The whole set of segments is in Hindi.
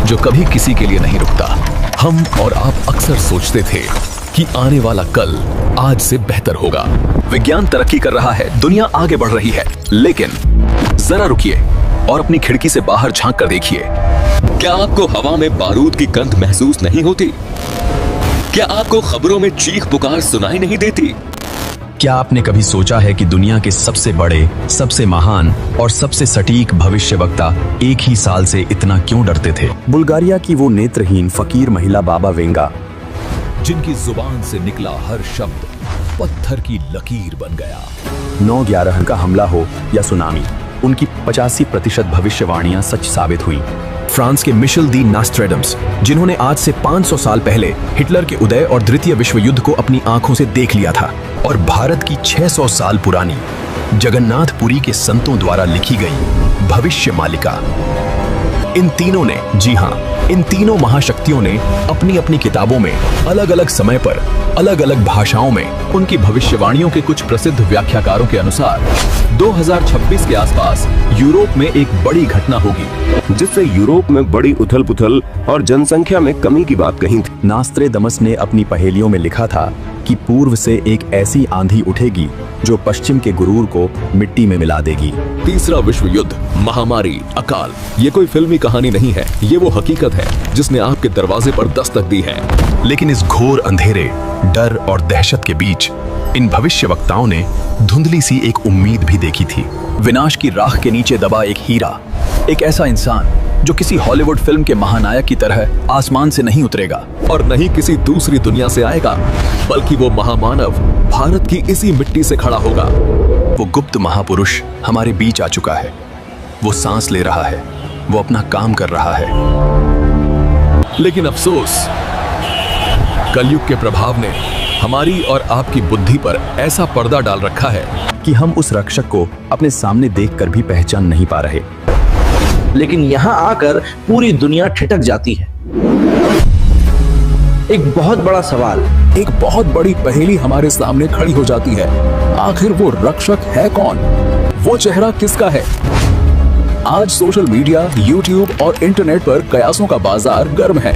जो कभी किसी के लिए नहीं रुकता। हम और आप अक्सर सोचते थे कि आने वाला कल आज से बेहतर होगा। विज्ञान तरक्की कर रहा है, दुनिया आगे बढ़ रही है, लेकिन जरा रुकिए और अपनी खिड़की से बाहर झांक कर देखिए। क्या आपको हवा में बारूद की गंध महसूस नहीं होती? क्या आपको खबरों में चीख पुकार सुनाई नहीं देती? क्या आपने कभी सोचा है कि दुनिया के सबसे बड़े, सबसे महान और सबसे सटीक भविष्यवक्ता एक ही साल से इतना क्यों डरते थे? बुल्गारिया की वो नेत्रहीन फकीर महिला बाबा वेंगा, जिनकी जुबान से निकला हर शब्द पत्थर की लकीर बन गया। 9/11 का हमला हो या सुनामी, उनकी 85% भविष्यवाणियां सच साबित हुई। फ्रांस के मिशेल दी नास्ट्रेडम्स, जिन्होंने आज से 500 साल पहले हिटलर के उदय और द्वितीय विश्व युद्ध को अपनी आंखों से देख लिया था। और भारत की 600 साल पुरानी जगन्नाथपुरी के संतों द्वारा लिखी गई भविष्य मालिका। इन तीनों ने, जी हाँ, इन तीनों महाशक्तियों ने अपनी अपनी किताबों में अलग अलग समय पर अलग अलग भाषाओं में उनकी भविष्यवाणियों के कुछ प्रसिद्ध व्याख्याकारों के अनुसार 2026 के आसपास यूरोप में एक बड़ी घटना होगी, जिससे यूरोप में बड़ी उथल पुथल और जनसंख्या में कमी की बात कही थी। नास्त्रेदमस ने अपनी पहेलियों में लिखा था कि पूर्व से एक ऐसी आंधी उठेगी जो पश्चिम के गुरूर को मिट्टी में मिला देगी। तीसरा विश्व युद्ध, महामारी, अकाल, ये कोई फिल्मी कहानी नहीं है, ये वो हकीकत है जिसने आपके दरवाजे पर दस्तक दी है। लेकिन इस घोर अंधेरे, डर और दहशत के बीच इन भविष्यवक्ताओं ने धुंधली सी एक उम्मीद भी देखी थी। विनाश की राख के नीचे दबा एक हीरा, एक ऐसा इंसान जो किसी हॉलीवुड फिल्म के महानायक की तरह आसमान से नहीं उतरेगा और नहीं किसी दूसरी दुनिया से आएगा, बल्कि वो महामानव भारत की इसी मिट्टी से खड़ा होगा। वो गुप्त महापुरुष हमारे बीच आ चुका है। वो सांस ले रहा है, वो अपना काम कर रहा है। लेकिन अफसोस, कलयुग के प्रभाव ने हमारी और आपकी बुद्धि पर ऐसा पर्दा डाल रखा है कि हम उस रक्षक को अपने सामने देखकर भी पहचान नहीं पा रहे। लेकिन यहाँ आकर पूरी दुनिया ठिठक जाती है। एक बहुत बड़ा सवाल, एक बहुत बड़ी पहेली हमारे सामने खड़ी हो जाती है। आखिर वो रक्षक है कौन? वो चेहरा किसका है? आज सोशल मीडिया, यूट्यूब और इंटरनेट पर कयासों का बाजार गर्म है।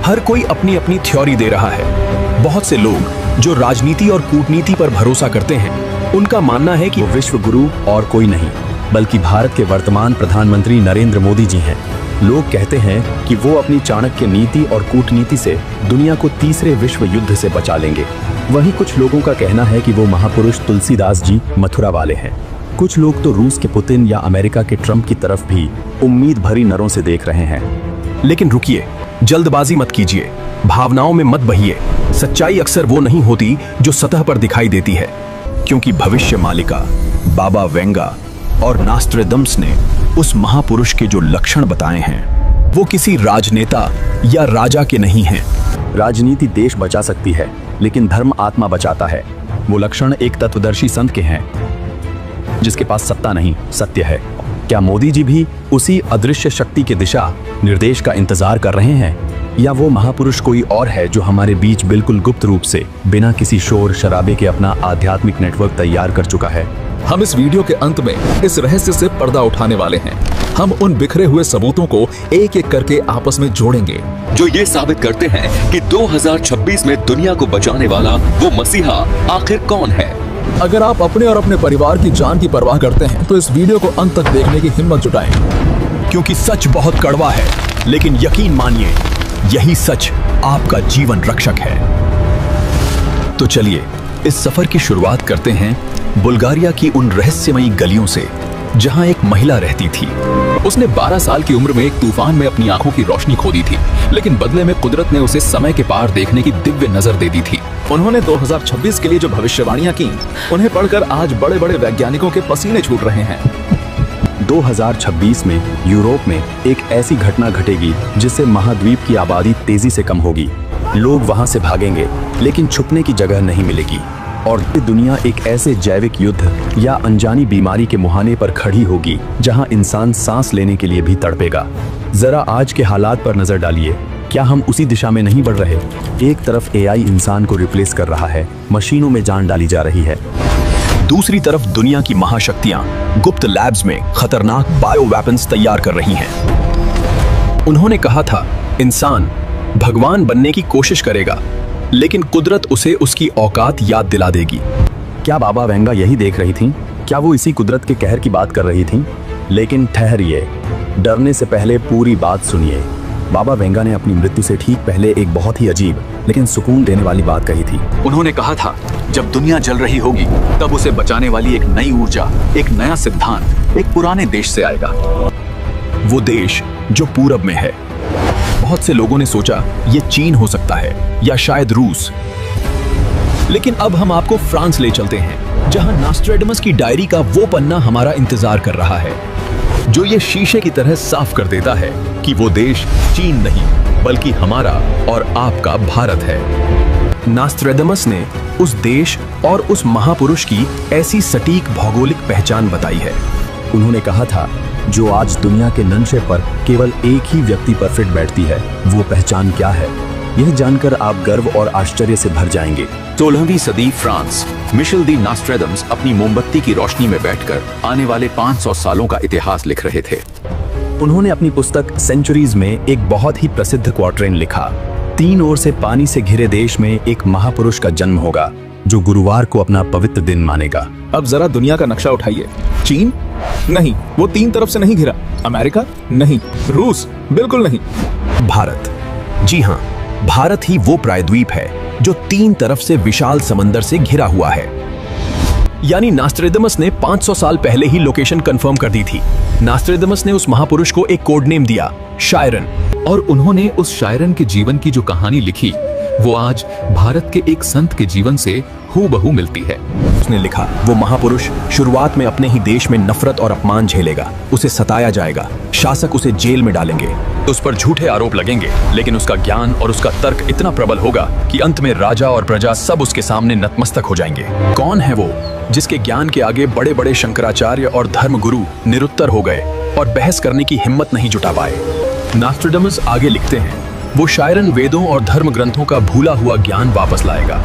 हर कोई अपनी अपनी थ्योरी दे रहा है। बहुत से लोग जो राजनीति और कूटनीति पर भरोसा करते हैं, उनका मानना है कि विश्व गुरु और कोई नहीं बल्कि भारत के वर्तमान प्रधानमंत्री नरेंद्र मोदी जी हैं। लोग कहते हैं कि वो अपनी चाणक्य नीति और कूटनीति से दुनिया को तीसरे विश्व युद्ध से बचा लेंगे। वहीं कुछ लोगों का कहना है कि वो महापुरुष तुलसीदास जी मथुरा वाले हैं। कुछ लोग तो रूस के पुतिन या अमेरिका के ट्रंप की तरफ भी उम्मीद भरी नजरों से देख रहे हैं। लेकिन रुकिए, जल्दबाजी मत कीजिए, भावनाओं में मत बहिए। सच्चाई अक्सर वो नहीं होती जो सतह पर दिखाई देती है, क्योंकि भविष्य मालिका बाबा वेंगा और नास्ट्रेदम्स ने उस महापुरुष के जो लक्षण बताए हैं, वो किसी राजनेता या राजा के नहीं हैं। राजनीति देश बचा सकती है, लेकिन धर्म आत्मा बचाता है। वो लक्षण एक तत्वदर्शी संत के हैं, जिसके पास सत्ता नहीं, सत्य है। क्या मोदी जी भी उसी अदृश्य शक्ति के दिशा निर्देश का इंतजार कर रहे हैं, या वो महापुरुष कोई और है जो हमारे बीच बिल्कुल गुप्त रूप से बिना किसी शोर शराबे के अपना आध्यात्मिक नेटवर्क तैयार कर चुका है? हम इस वीडियो के अंत में इस रहस्य से पर्दा उठाने वाले हैं। हम उन बिखरे हुए सबूतों को एक एक करके आपस में जोड़ेंगे, जो ये साबित करते हैं कि 2026 में दुनिया को बचाने वाला वो मसीहा आखिर कौन है। अगर आप अपने और अपने परिवार की जान की परवाह करते हैं तो इस वीडियो को अंत तक देखने की हिम्मत जुटाएं, क्योंकि सच बहुत कड़वा है, लेकिन यकीन मानिए, यही सच आपका जीवन रक्षक है। तो चलिए इस सफर की शुरुआत करते हैं बुल्गारिया की उन रहस्यमयी गलियों से, जहां एक महिला रहती थी। उसने 12 साल की उम्र में एक तूफान में अपनी आंखों की रोशनी खो दी थी, लेकिन बदले में कुदरत ने उसे समय के पार देखने की दिव्य नजर दे दी थी। उन्होंने 2026 के लिए जो भविष्यवाणियां की, उन्हें पढ़कर आज बड़े बड़े वैज्ञानिकों के पसीने छूट रहे हैं। 2026 में यूरोप में एक ऐसी घटना घटेगी जिससे महाद्वीप की आबादी तेजी से कम होगी। लोग वहां से भागेंगे, लेकिन छुपने की जगह नहीं मिलेगी, और दुनिया एक ऐसे जैविक युद्ध या अनजानी बीमारी के मुहाने पर खड़ी होगी जहां इंसान सांस लेने के लिए भी तड़पेगा। जरा आज के हालात पर नजर डालिए, क्या हम उसी दिशा में नहीं बढ़ रहे? एक तरफ एआई इंसान को रिप्लेस कर रहा है, मशीनों में जान डाली जा रही है। दूसरी तरफ दुनिया की महाशक्तियां गुप्त लैब्स में खतरनाक बायो वेपन्स तैयार कर रही हैं। उन्होंने कहा था, इंसान भगवान बनने की कोशिश करेगा, लेकिन कुदरत उसे उसकी औकात याद दिला देगी। क्या बाबा वेंगा यही देख रही थीं? क्या वो इसी कुदरत के कहर की बात कर रही थीं? लेकिन ठहरिए, डरने से पहले पूरी बात सुनिए। बाबा वेंगा ने अपनी मृत्यु से ठीक पहले एक बहुत ही अजीब लेकिन सुकून देने वाली बात कही थी। उन्होंने कहा था, जब दुनिया जल रही होगी तब उसे बचाने वाली एक नई ऊर्जा, एक नया सिद्धांत एक पुराने देश से आएगा। वो देश जो पूरब में है। बहुत से लोगों ने सोचा ये चीन हो सकता है या शायद रूस, लेकिन अब हम आपको फ्रांस ले चलते हैं, जहां नास्ट्रेडमस की डायरी का वो पन्ना हमारा इंतजार कर रहा है, जो ये शीशे की तरह साफ कर देता है कि वो देश चीन नहीं बल्कि हमारा और आपका भारत है। नास्ट्रेडमस ने उस देश और उस महापुरुष की ऐसी सटीक भौगोलिक पहचान बताई है। उन्होंने कहा था, जो आज दुनिया के नक्शे पर केवल एक ही व्यक्ति पर फिट बैठती है, वो पहचान क्या है, यह जानकर आप गर्व और आश्चर्य से भर जाएंगे। 16वीं सदी फ्रांस। मिशेल दी नास्ट्रेडम्स अपनी मोमबत्ती की रोशनी में बैठकर आने वाले 500 सालों का इतिहास लिख रहे थे। उन्होंने अपनी पुस्तक सेंचुरीज में एक बहुत ही प्रसिद्ध क्वार्ट्रेन लिखा। 3 ओर से पानी से घिरे देश में एक महापुरुष का जन्म होगा, जो गुरुवार को अपना पवित्र दिन मानेगा। अब जरा दुनिया का नक्शा उठाइए। चीन? नहीं, वो 3 तरफ से नहीं घिरा। अमेरिका? नहीं। रूस? बिल्कुल नहीं। भारत। जी हाँ, भारत ही वो प्रायद्वीप है जो 3 तरफ से विशाल समंदर से घिरा हुआ है। यानी नास्ट्रेडमस ने 500 साल पहले ही लोकेशन कंफर्म कर दी थी। नास्ट्रेडमस ने उस महापुरुष को एक कोड नेम दिया, शायरन, और उन्होंने उस शायरन के जीवन की जो कहानी लिखी वो आज भारत के एक संत के जीवन से हूबहू मिलती है। उसने लिखा, वो महापुरुष शुरुआत में अपने ही देश में नफरत और अपमान झेलेगा, उसे सताया जाएगा, शासक उसे जेल में डालेंगे, उस पर झूठे आरोप लगेंगे, लेकिन उसका ज्ञान और उसका तर्क इतना प्रबल होगा कि अंत में राजा और प्रजा सब उसके सामने नतमस्तक हो जाएंगे। कौन है वो जिसके ज्ञान के आगे बड़े बड़े शंकराचार्य और धर्मगुरु निरुत्तर हो गए और बहस करने की हिम्मत नहीं जुटा पाए? नास्ट्रेडमस आगे लिखते हैं, वो शायरन वेदों और धर्म ग्रंथों का भूला हुआ ज्ञान वापस लाएगा।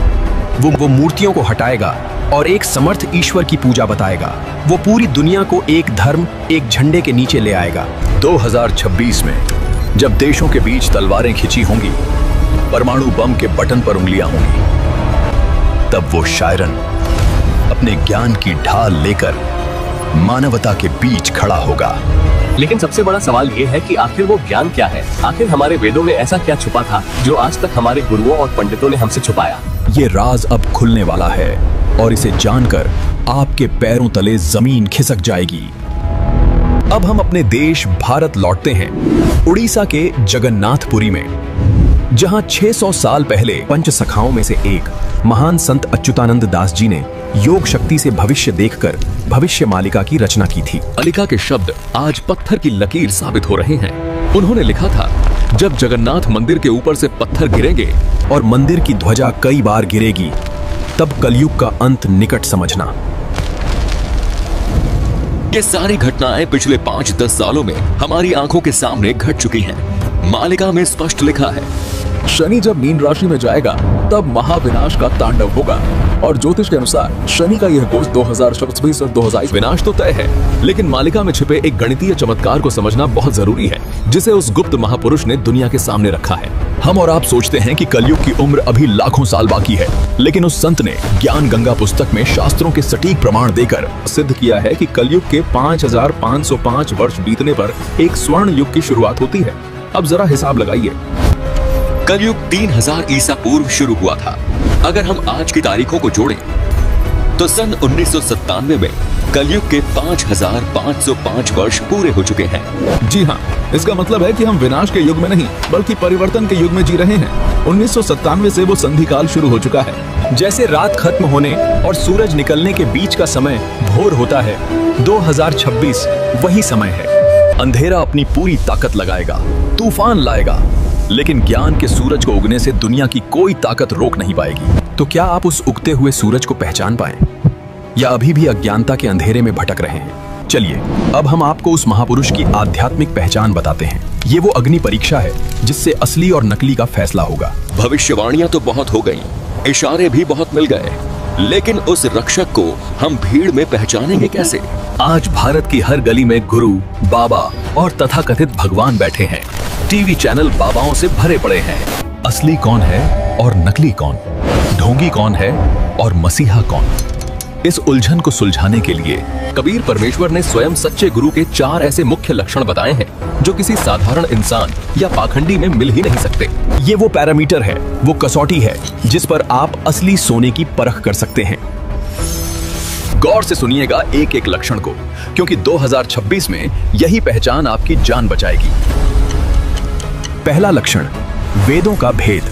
वो मूर्तियों को हटाएगा और एक समर्थ ईश्वर की पूजा बताएगा। वो पूरी दुनिया को एक धर्म, एक झंडे के नीचे ले आएगा। 2026 में जब देशों के बीच तलवारें खिंची होंगी, परमाणु बम के बटन पर उंगलियां होंगी, तब वो शायरन अपने ज्ञान की ढाल लेकर मानवता के बीच खड़ा होगा। लेकिन सबसे बड़ा सवाल ये है कि आखिर वो ज्ञान क्या है? आखिर हमारे वेदों में ऐसा क्या छुपा था जो आज तक हमारे गुरुओं और पंडितों ने हमसे छुपाया? ये राज अब खुलने वाला है और इसे जानकर आपके पैरों तले जमीन खिसक जाएगी। अब हम अपने देश भारत लौटते हैं, उड़ीसा के जगन्नाथपुरी में, जहां 600 साल पहले पंच सखाओं में से एक महान संत अच्युतानंद दास जी ने योग शक्ति से भविष्य देखकर भविष्य मालिका की रचना की थी। मालिका के शब्द आज पत्थर की लकीर साबित हो रहे हैं। उन्होंने लिखा था, जब जगन्नाथ मंदिर के ऊपर से पत्थर गिरेंगे और मंदिर की ध्वजा कई बार गिरेगी, तब कलयुग का अंत निकट समझना। ये सारी घटनाएं पिछले 5-10 सालों में हमारी आंखों के सामने घट चुकी हैं। मालिका में स्पष्ट लिखा है, शनि जब मीन राशि में जाएगा तब महाविनाश का तांडव होगा। और ज्योतिष के अनुसार शनि का यह गोच 2026 और 2022 विनाश तो तय है, लेकिन मालिका में छिपे एक गणितीय चमत्कार को समझना बहुत जरूरी है, जिसे उस गुप्त महापुरुष ने दुनिया के सामने रखा है। हम और आप सोचते हैं कि कलयुग की उम्र अभी लाखों साल बाकी है, लेकिन उस संत ने ज्ञान गंगा पुस्तक में शास्त्रों के सटीक प्रमाण देकर सिद्ध किया है कि कलयुग के 5505 वर्ष बीतने पर एक स्वर्ण युग की शुरुआत होती है। अब जरा हिसाब लगाइए। कलयुग 3000 ईसा पूर्व शुरू हुआ था। अगर हम आज की तारीखों को जोड़ें तो सन 1997 में कलयुग के 5505 वर्ष पूरे हो चुके हैं। जी हाँ, इसका मतलब है कि हम विनाश के युग में नहीं बल्कि परिवर्तन के युग में जी रहे हैं। 1997 से वो संधि काल शुरू हो चुका है। जैसे रात खत्म होने और सूरज निकलने के बीच का समय भोर होता है, 2026 वही समय है। अंधेरा अपनी पूरी ताकत लगाएगा, तूफान लाएगा, लेकिन ज्ञान के सूरज को उगने से दुनिया की कोई ताकत रोक नहीं पाएगी। तो क्या आप उस उगते हुए सूरज को पहचान पाएं? या अभी भी अज्ञानता के अंधेरे में भटक रहे हैं? चलिए अब हम आपको उस महापुरुष की आध्यात्मिक पहचान बताते हैं। ये वो अग्नि परीक्षा है जिससे असली और नकली का फैसला होगा। भविष्यवाणियां तो बहुत हो गईं, इशारे भी बहुत मिल गए, लेकिन उस रक्षक को हम भीड़ में पहचानेंगे कैसे? आज भारत की हर गली में गुरु, बाबा और तथाकथित भगवान बैठे हैं। टीवी चैनल बाबाओं से भरे पड़े हैं। असली कौन है और नकली कौन, ढोंगी कौन है और मसीहा कौन, इस उलझन को सुलझाने के लिए कबीर परमेश्वर ने स्वयं सच्चे गुरु के 4 ऐसे मुख्य लक्षण बताए हैं जो किसी साधारण इंसान या पाखंडी में मिल ही नहीं सकते। ये वो पैरामीटर है, वो कसौटी है जिस पर आप असली सोने की परख कर सकते हैं। गौर से सुनिएगा एक एक लक्षण को, क्योंकि 2026 में यही पहचान आपकी जान बचाएगी। पहला लक्षण, वेदों का भेद।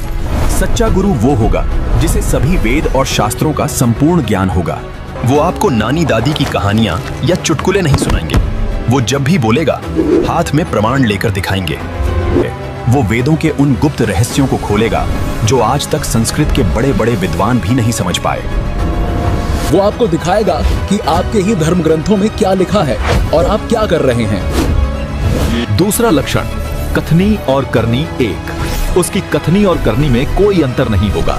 सच्चा गुरु वो होगा जिसे सभी वेद और शास्त्रों का संपूर्ण ज्ञान होगा। वो आपको नानी दादी की कहानियां या चुटकुले नहीं सुनाएंगे। वो जब भी बोलेगा हाथ में प्रमाण लेकर दिखाएंगे। वो वेदों के उन गुप्त रहस्यों को खोलेगा जो आज तक संस्कृत के बड़े बड़े विद्वान भी नहीं समझ पाए। वो आपको दिखाएगा कि आपके ही धर्म ग्रंथों में क्या लिखा है और आप क्या कर रहे हैं। दूसरा लक्षण, कथनी और करनी एक। उसकी कथनी और करनी में कोई अंतर नहीं होगा।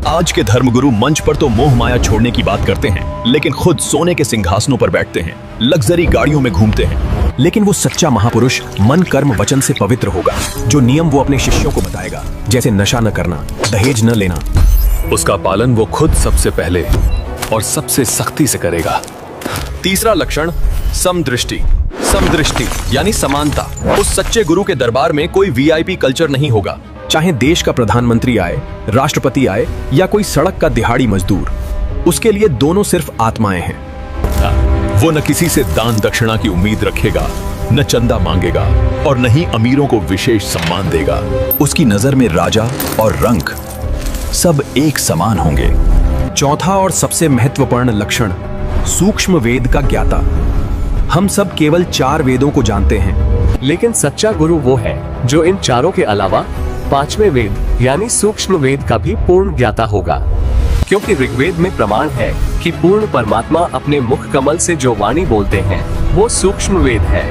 आज के धर्मगुरु मंच पर तो मोह माया छोड़ने की बात करते हैं, लेकिन खुद सोने के सिंहासनों पर बैठते हैं, लग्जरी गाड़ियों में घूमते हैं। लेकिन वो सच्चा महापुरुष मन कर्म वचन से पवित्र होगा। जो नियम वो अपने शिष्यों को बताएगा, जैसे नशा न करना, दहेज न लेना, उसका पालन वो खुद सबसे पहले और सबसे सख्ती से करेगा। तीसरा लक्षण, समदृष्टि। समदृष्टि यानी समानता। उस सच्चे गुरु के दरबार में कोई वीआईपी कल्चर नहीं होगा। चाहे देश का प्रधानमंत्री आए, राष्ट्रपति आए या कोई सड़क का दिहाड़ी मजदूर, उसके लिए दोनों सिर्फ आत्माएं हैं। वो न किसी से दान दक्षिणा की उम्मीद रखेगा, न चंदा मांगेगा और न ही अमीरों को विशेष सम्मान देगा। उसकी नजर में राजा और रंक सब एक समान होंगे। चौथा और सबसे महत्वपूर्ण लक्षण, सूक्ष्म वेद का ज्ञाता। हम सब केवल 4 वेदों को जानते हैं, लेकिन सच्चा गुरु वो है जो इन चारों के अलावा 5वें वेद यानी सूक्ष्म वेद का भी पूर्ण ज्ञाता होगा। क्योंकि ऋग्वेद में प्रमाण है कि पूर्ण परमात्मा अपने मुख कमल से जो वाणी बोलते हैं वो सूक्ष्म वेद है।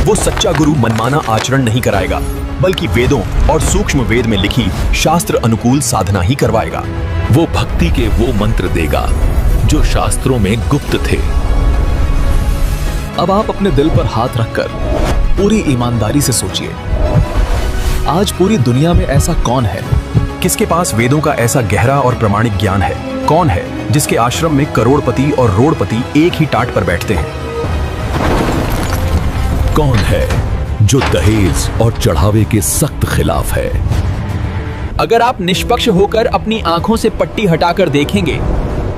वो सच्चा गुरु मनमाना आचरण नहीं कराएगा, बल्कि वेदों और सूक्ष्म वेद में लिखी शास्त्र अनुकूल साधना ही करवाएगा। वो भक्ति के वो मंत्र देगा जो शास्त्रों में गुप्त थे। अब आप अपने दिल पर हाथ रखकर पूरी ईमानदारी से सोचिए, आज पूरी दुनिया में ऐसा कौन है किसके पास वेदों का ऐसा गहरा और प्रमाणिक ज्ञान है? कौन है जिसके आश्रम में करोड़पति और रोड़पति एक ही टाट पर बैठते हैं? कौन है जो दहेज और चढ़ावे के सख्त खिलाफ है? अगर आप निष्पक्ष होकर अपनी आंखों से पट्टी हटाकर देखेंगे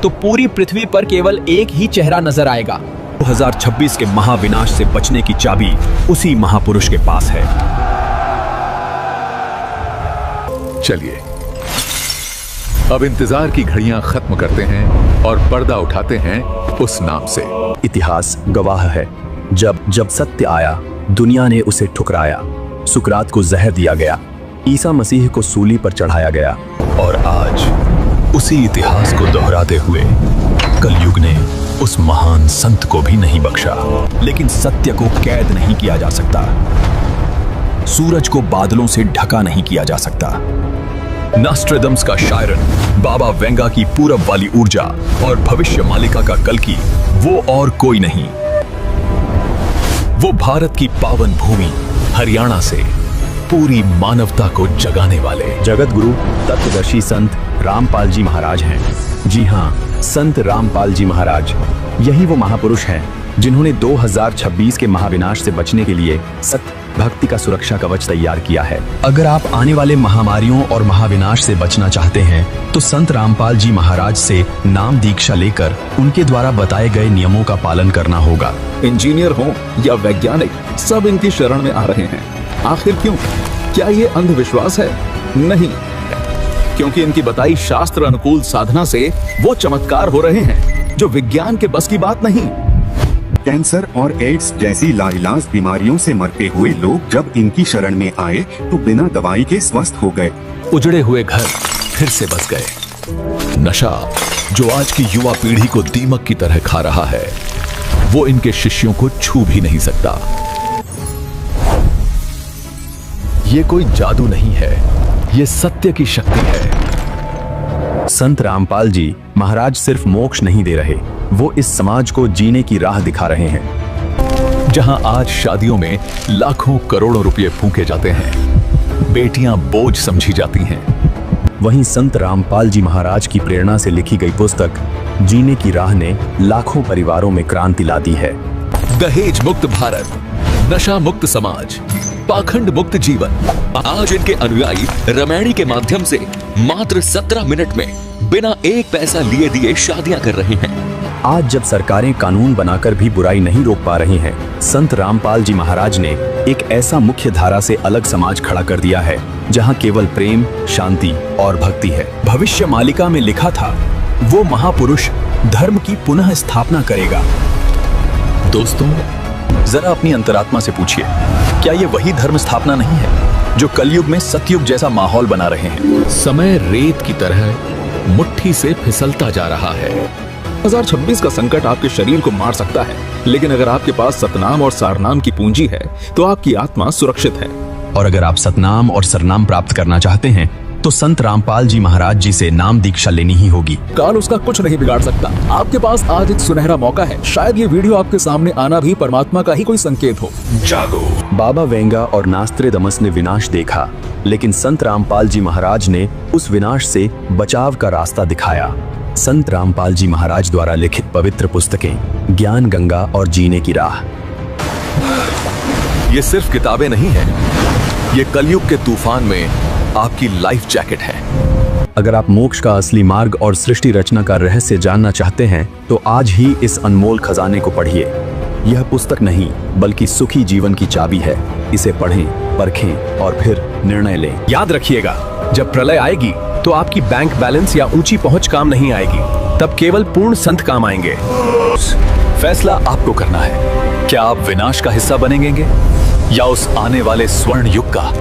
तो पूरी पृथ्वी पर केवल एक ही चेहरा नजर आएगा। 2026 के महाविनाश से बचने की चाबी उसी महापुरुष के पास है। चलिए अब इंतजार की घड़ियां खत्म करते हैं और पर्दा उठाते हैं उस नाम से। इतिहास गवाह है, जब सत्य आया दुनिया ने उसे ठुकराया। सुकरात को जहर दिया गया, ईसा मसीह को सूली पर चढ़ाया गया, और आज उसी इतिहास को दोहराते हुए कलयुग ने उस महान संत को भी नहीं बख्शा। लेकिन सत्य को कैद नहीं किया जा सकता, सूरज को बादलों से ढका नहीं किया जा सकता। नास्ट्रेडम्स का शायरन, बाबा वेंगा की पूरब वाली ऊर्जा और भविष्य मालिका का कल्कि वो और कोई नहीं। वो भारत की पावन भूमि हरियाणा से पूरी मानवता को जगाने वाले जगत गुरु तत्वदर्शी संत रामपाल जी महाराज हैं। जी हाँ, संत रामपाल जी महाराज यही वो महापुरुष हैं जिन्होंने 2026 के महाविनाश से बचने के लिए सत्य भक्ति का सुरक्षा कवच तैयार किया है। अगर आप आने वाले महामारियों और महाविनाश से बचना चाहते हैं तो संत रामपाल जी महाराज से नाम दीक्षा लेकर उनके द्वारा बताए गए नियमों का पालन करना होगा। इंजीनियर हो या वैज्ञानिक, सब इनकी शरण में आ रहे हैं। आखिर क्यों? क्या ये अंधविश्वास है? नहीं, क्योंकि इनकी बताई शास्त्र अनुकूल साधना से वो चमत्कार हो रहे हैं जो विज्ञान के बस की बात नहीं। कैंसर और एड्स जैसी लाइलाज बीमारियों से मरते हुए लोग जब इनकी शरण में आए तो बिना दवाई के स्वस्थ हो गए। उजड़े हुए घर फिर से बस गए। नशा जो आज की युवा पीढ़ी को दीमक की तरह खा रहा है, वो इनके शिष्यों को छू भी नहीं सकता। ये कोई जादू नहीं है, ये सत्य की शक्ति है। संत रामपाल जी महाराज सिर्फ मोक्ष नहीं दे रहे, वो इस समाज को जीने की राह दिखा रहे हैं। जहां आज शादियों में लाखों करोड़ों रुपए फूंके जाते हैं, बेटियां बोझ समझी जाती हैं। वहीं संत रामपाल जी महाराज की प्रेरणा से लिखी गई पुस्तक जीने की राह ने लाखों परिवारों में क्रांति ला दी है। दहेज मुक्त भारत, नशा मुक्त समाज, पाखंड मुक्त जीवन। आज इनके अनुयायी रामायणी के माध्यम से मात्र 17 मिनट में बिना एक पैसा लिए दिए शादियां कर रहे हैं। आज जब सरकारें कानून बनाकर भी बुराई नहीं रोक पा रही हैं, संत रामपाल जी महाराज ने एक ऐसा मुख्य धारा से अलग समाज खड़ा कर दिया है जहां केवल प्रेम, शांति और भक्ति है। भविष्य मालिका में लिखा था, वो महापुरुष धर्म की पुनः स्थापना करेगा। दोस्तों, जरा अपनी अंतरात्मा से पूछिए, क्या ये वही धर्म स्थापना नहीं है जो कलयुग में सतयुग जैसा माहौल बना रहे हैं? समय रेत की तरह मुट्ठी से फिसलता जा रहा है। 2026 का संकट आपके शरीर को मार सकता है, लेकिन अगर आपके पास सतनाम और सारनाम की पूंजी है तो आपकी आत्मा सुरक्षित है। और अगर आप सतनाम और सरनाम प्राप्त करना चाहते हैं तो संत रामपाल जी महाराज जी से नाम दीक्षा लेनी ही होगी। काल उसका कुछ नहीं बिगाड़ सकता। आपके पास आज एक सुनहरा मौका है। शायद ये वीडियो आपके सामने आना भी परमात्मा का ही कोई संकेत हो। जागो। बाबा वेंगा और नास्त्रेदमस ने विनाश देखा, लेकिन संत रामपाल जी महाराज ने उस विनाश से बचाव का रास्ता दिखाया। संत रामपाल जी महाराज द्वारा लिखित पवित्र पुस्तकें ज्ञान गंगा और जीने की राह। ये सिर्फ किताबें नहीं है, ये कलयुग के तूफान में आपकी लाइफ जैकेट है। अगर आप मोक्ष का असली मार्ग और सृष्टि रचना का रहस्य जानना चाहते हैं तो आज ही इस अनमोल खजाने को पढ़िए। यह पुस्तक नहीं बल्कि सुखी जीवन की चाबी है। इसे पढ़ें, परखें और फिर निर्णय लें। याद रखिएगा, जब प्रलय आएगी तो आपकी बैंक बैलेंस या ऊंची पहुंच काम नहीं आएगी, तब केवल पूर्ण संत काम आएंगे। फैसला आपको करना है, क्या आप विनाश का हिस्सा बनेंगे या उस आने वाले स्वर्ण युग का।